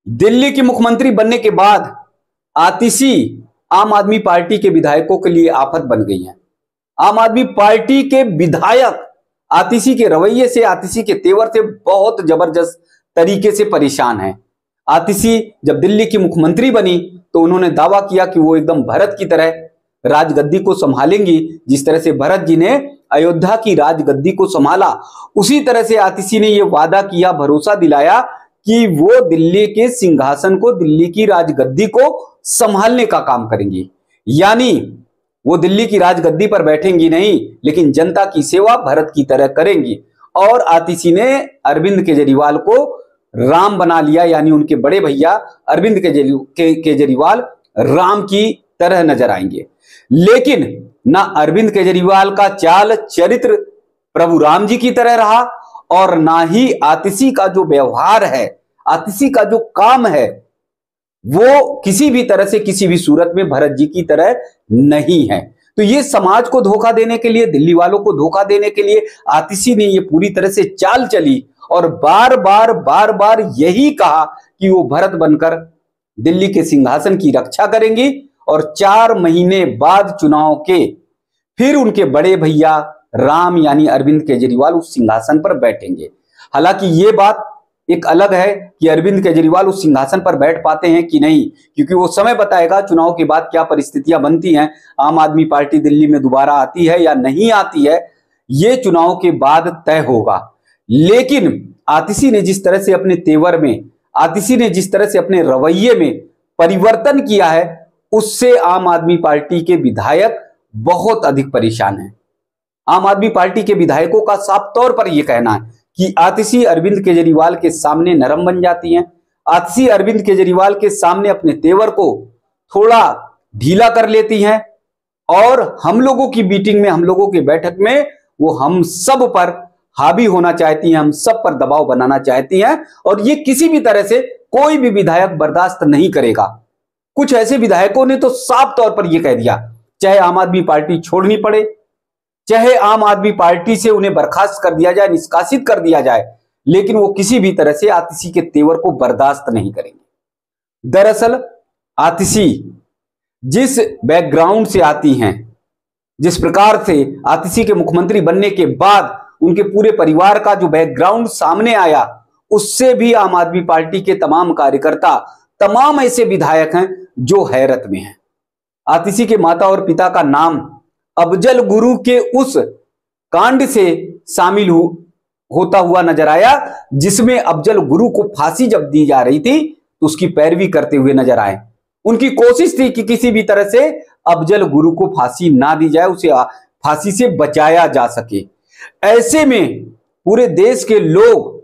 दिल्ली की मुख्यमंत्री बनने के बाद आतिशी आम आदमी पार्टी के विधायकों के लिए आफत बन गई है। आम आदमी पार्टी के विधायक आतिशी के रवैये से, आतिशी के तेवर से बहुत जबरदस्त तरीके से परेशान है। आतिशी जब दिल्ली की मुख्यमंत्री बनी तो उन्होंने दावा किया कि वो एकदम भरत की तरह राजगद्दी को संभालेंगी। जिस तरह से भरत जी ने अयोध्या की राजगद्दी को संभाला, उसी तरह से आतिशी ने यह वादा किया, भरोसा दिलाया कि वो दिल्ली के सिंहासन को, दिल्ली की राजगद्दी को संभालने का काम करेंगी। यानी वो दिल्ली की राजगद्दी पर बैठेंगी नहीं, लेकिन जनता की सेवा भरत की तरह करेंगी। और आतिशी ने अरविंद केजरीवाल को राम बना लिया, यानी उनके बड़े भैया अरविंद केजरीवाल राम की तरह नजर आएंगे। लेकिन ना अरविंद केजरीवाल का चाल चरित्र प्रभु राम जी की तरह रहा, और ना ही आतिशी का जो व्यवहार है, आतिशी का जो काम है, वो किसी भी तरह से, किसी भी सूरत में भरत जी की तरह नहीं है। तो ये समाज को धोखा देने के लिए, दिल्ली वालों को धोखा देने के लिए आतिशी ने ये पूरी तरह से चाल चली और बार बार यही कहा कि वो भरत बनकर दिल्ली के सिंहासन की रक्षा करेंगी और 4 महीने बाद चुनाव के फिर उनके बड़े भैया राम यानी अरविंद केजरीवाल उस सिंहासन पर बैठेंगे। हालांकि ये बात एक अलग है कि अरविंद केजरीवाल उस सिंहासन पर बैठ पाते हैं कि नहीं, क्योंकि वो समय बताएगा चुनाव के बाद क्या परिस्थितियां बनती हैं। आम आदमी पार्टी दिल्ली में दोबारा आती है या नहीं आती है, ये चुनाव के बाद तय होगा। लेकिन आतिशी ने जिस तरह से अपने तेवर में, आतिशी ने जिस तरह से अपने रवैये में परिवर्तन किया है, उससे आम आदमी पार्टी के विधायक बहुत अधिक परेशान हैं। आम आदमी पार्टी के विधायकों का साफ तौर पर यह कहना है कि आतिशी अरविंद केजरीवाल के सामने नरम बन जाती हैं। आतिशी अरविंद केजरीवाल के सामने अपने तेवर को थोड़ा ढीला कर लेती हैं और हम लोगों की मीटिंग में, हम लोगों की बैठक में वो हम सब पर हावी होना चाहती हैं, हम सब पर दबाव बनाना चाहती हैं, और ये किसी भी तरह से कोई भी विधायक बर्दाश्त नहीं करेगा। कुछ ऐसे विधायकों ने तो साफ तौर पर यह कह दिया, चाहे आम आदमी पार्टी छोड़नी पड़े, चाहे आम आदमी पार्टी से उन्हें बर्खास्त कर दिया जाए, निष्कासित कर दिया जाए, लेकिन वो किसी भी तरह से आतिशी के तेवर को बर्दाश्त नहीं करेंगे। दरअसल आतिशी जिस बैकग्राउंड से आती हैं, जिस प्रकार से आतिशी के मुख्यमंत्री बनने के बाद उनके पूरे परिवार का जो बैकग्राउंड सामने आया, उससे भी आम आदमी पार्टी के तमाम कार्यकर्ता, तमाम ऐसे विधायक हैं जो हैरत में हैं। आतिशी के माता और पिता का नाम अफजल गुरु के उस कांड से शामिल होता हुआ नजर आया जिसमें अफजल गुरु को फांसी जब दी जा रही थी तो उसकी पैरवी करते हुए नजर आए। उनकी कोशिश थी कि किसी भी तरह से अफजल गुरु को फांसी ना दी जाए, उसे फांसी से बचाया जा सके। ऐसे में पूरे देश के लोग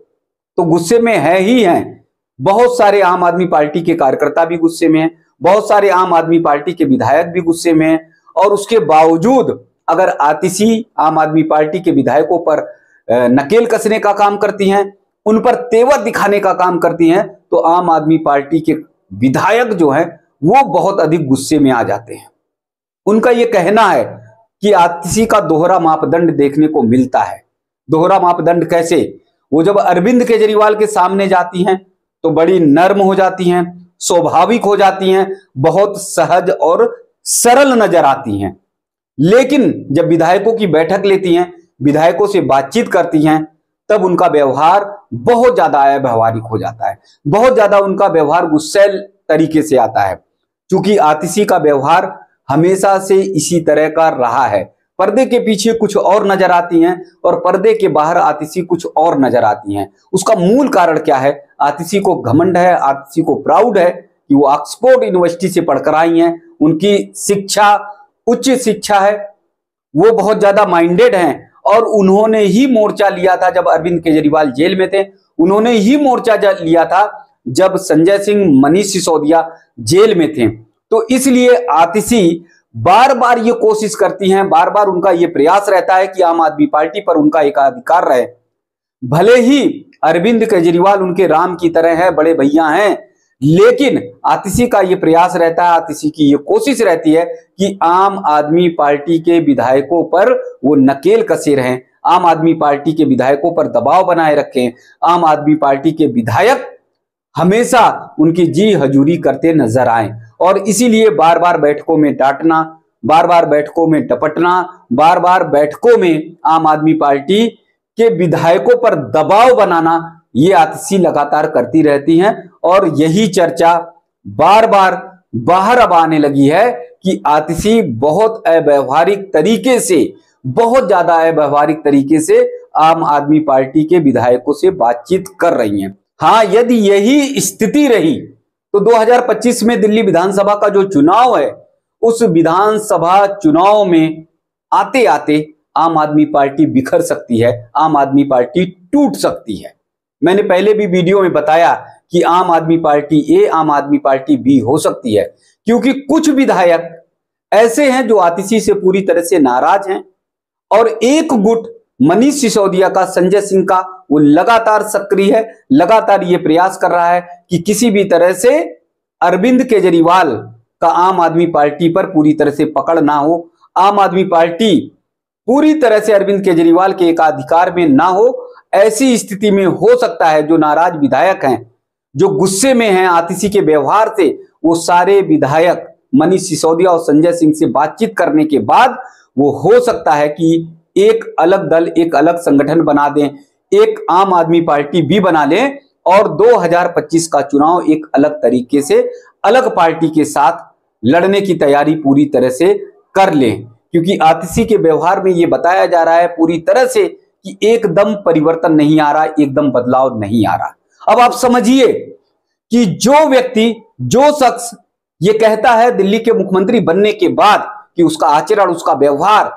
तो गुस्से में है ही हैं, बहुत सारे आम आदमी पार्टी के कार्यकर्ता भी गुस्से में हैं, बहुत सारे आम आदमी पार्टी के विधायक भी गुस्से में हैं। और उसके बावजूद अगर आतिशी आम आदमी पार्टी के विधायकों पर नकेल कसने का काम करती हैं, उन पर तेवर दिखाने का काम करती हैं, तो आम आदमी पार्टी के विधायक जो हैं वो बहुत अधिक गुस्से में आ जाते हैं। उनका यह कहना है कि आतिशी का दोहरा मापदंड देखने को मिलता है। दोहरा मापदंड कैसे? वो जब अरविंद केजरीवाल के सामने जाती हैं तो बड़ी नर्म हो जाती हैं, स्वाभाविक हो जाती हैं, बहुत सहज और सरल नजर आती हैं। लेकिन जब विधायकों की बैठक लेती हैं, विधायकों से बातचीत करती हैं, तब उनका व्यवहार बहुत ज्यादा अव्यावहारिक हो जाता है, बहुत ज्यादा उनका व्यवहार गुस्सैल तरीके से आता है। क्योंकि आतिशी का व्यवहार हमेशा से इसी तरह का रहा है। पर्दे के पीछे कुछ और नजर आती हैं और पर्दे के बाहर आतिशी कुछ और नजर आती हैं। उसका मूल कारण क्या है? आतिशी को घमंड है, आतिशी को प्राउड है कि वो ऑक्सफोर्ड यूनिवर्सिटी से पढ़कर आई हैं, उनकी शिक्षा उच्च शिक्षा है, वो बहुत ज्यादा माइंडेड हैं और उन्होंने ही मोर्चा लिया था जब अरविंद केजरीवाल जेल में थे, उन्होंने ही मोर्चा लिया था जब संजय सिंह, मनीष सिसोदिया जेल में थे। तो इसलिए आतिशी बार बार ये कोशिश करती हैं, बार बार उनका ये प्रयास रहता है कि आम आदमी पार्टी पर उनका एकाधिकार रहे। भले ही अरविंद केजरीवाल उनके राम की तरह है, बड़े भैया हैं, लेकिन आतिशी का ये प्रयास रहता है, आतिशी की ये कोशिश रहती है कि आम आदमी पार्टी के विधायकों पर वो नकेल कसे रहें, आम आदमी पार्टी के विधायकों पर दबाव बनाए रखें, आम आदमी पार्टी के विधायक हमेशा उनकी जी हजूरी करते नजर आए। और इसीलिए बार बार बैठकों में डांटना, बार बार बैठकों में डपटना, बार बार बैठकों में आम आदमी पार्टी के विधायकों पर दबाव बनाना, ये आतिशी लगातार करती रहती हैं। और यही चर्चा बार बार बाहर अब आने लगी है कि आतिशी बहुत अव्यावहारिक तरीके से, बहुत ज्यादा अव्यावहारिक तरीके से आम आदमी पार्टी के विधायकों से बातचीत कर रही हैं। हाँ, यदि यही स्थिति रही तो 2025 में दिल्ली विधानसभा का जो चुनाव है, उस विधानसभा चुनाव में आते आते आम आदमी पार्टी बिखर सकती है, आम आदमी पार्टी टूट सकती है। मैंने पहले भी वीडियो में बताया कि आम आदमी पार्टी ए, आम आदमी पार्टी बी हो सकती है, क्योंकि कुछ विधायक ऐसे हैं जो आतिशी से पूरी तरह से नाराज हैं और एक गुट मनीष सिसोदिया का, संजय सिंह का, वो लगातार सक्रिय है, लगातार ये प्रयास कर रहा है कि किसी भी तरह से अरविंद केजरीवाल का आम आदमी पार्टी पर पूरी तरह से पकड़ ना हो, आम आदमी पार्टी पूरी तरह से अरविंद केजरीवाल के एकाधिकार में ना हो। ऐसी स्थिति में हो सकता है जो नाराज विधायक हैं, जो गुस्से में हैं आतिशी के व्यवहार से, वो सारे विधायक मनीष सिसोदिया और संजय सिंह से बातचीत करने के बाद वो हो सकता है कि एक अलग दल, एक अलग संगठन बना दें, एक आम आदमी पार्टी भी बना लें और 2025 का चुनाव एक अलग तरीके से अलग पार्टी के साथ लड़ने की तैयारी पूरी तरह से कर लें। क्योंकि आतिशी के व्यवहार में ये बताया जा रहा है पूरी तरह से कि एकदम परिवर्तन नहीं आ रहा, एकदम बदलाव नहीं आ रहा। अब आप समझिए कि जो व्यक्ति, जो शख्स ये कहता है दिल्ली के मुख्यमंत्री बनने के बाद कि उसका आचरण, उसका व्यवहार,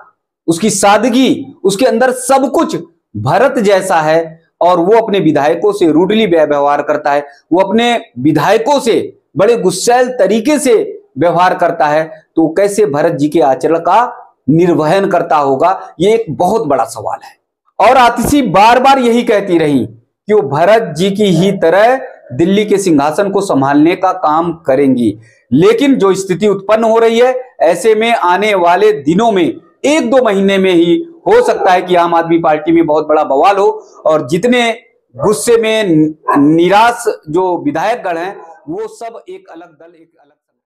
उसकी सादगी, उसके अंदर सब कुछ भरत जैसा है और वो अपने विधायकों से रूडली व्यवहार करता है, वो अपने विधायकों से बड़े गुस्सैल तरीके से व्यवहार करता है, तो कैसे भरत जी के आचरण का निर्वहन करता होगा, ये एक बहुत बड़ा सवाल है। और आतिशी बार बार यही कहती रही कि वो भरत जी की ही तरह दिल्ली के सिंहासन को संभालने का काम करेंगी। लेकिन जो स्थिति उत्पन्न हो रही है, ऐसे में आने वाले दिनों में, 1-2 महीने में ही हो सकता है कि आम आदमी पार्टी में बहुत बड़ा बवाल हो और जितने गुस्से में निराश जो विधायकगण हैं, वो सब एक अलग दल, एक अलग